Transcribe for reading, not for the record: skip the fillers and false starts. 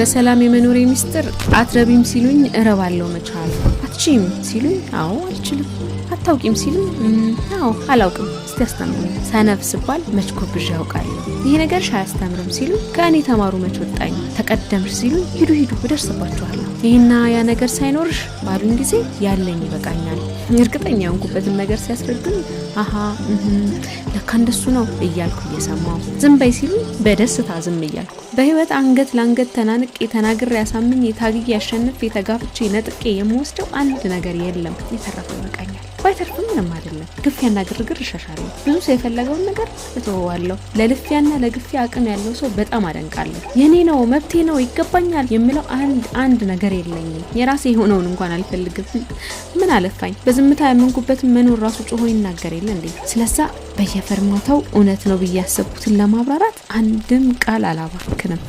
በሰላም የመኖር ሚስጥር አትረቢም ሲሉኝ እረባለው መቻል አትችይም ሲሉኝ አዎ አልችልም አታውቂም ሲሉኝ አዎ አላውቅም እስቲ አስተምሩኝ ሰነፍ ስባል መችኮብሽ ያውቃል ይሄ ነገር አያስተምርም ሲሉ ከኔ ተማሩ መች ወጣኝ ተቀደምሽ ሲሉ ሂዱ እደርስባችኋለሁ ይሄና ያ ነገር ሳይኖርሽ ባሉን ጊዜ ያለኝ ይበቃኛል እርግጠኛ ሆንኩበትን ነገር ሲያስረዱኝ አሃ ለካ እንደሱ ነው እያልኩ እየሰማው ዝም በይ ሲሉ በደስታ ዝም እያልኩ በህይወት አንገት ለአንገት ተናንቄ ተናግሬ ያሳምኝ ታግዬ ያሸንፍ የተጋፍቼ ነጥቄ የምወስደው አንድ ነገር የለም የተረፈው ይበቃኛል ባይተርፍም ምንም አይደለም ግፊያና ግርግር ይሻሻላል ብዙ ሰው የፈለገውን ነገር እተወዋለሁ ለልፊያና ለግፊያ አቅም ያለው ሰው በጣም አደንቃለሁ የኔ ነው መብቴ ነው ይገባኛል የሚለው አንድ ነገር የለኝም የራሴ የሆነውን እንኳን አልፈልግም ምን አለፋኝ በዝምታ ያመንኩበት መኖር ራሱ ጮሆ ይናገር የለ እንዴ ስለዛ በየፈርማታው እውነት ነው ብያሰብኩትን ለማብራራት አንድም ቃል አላባክንም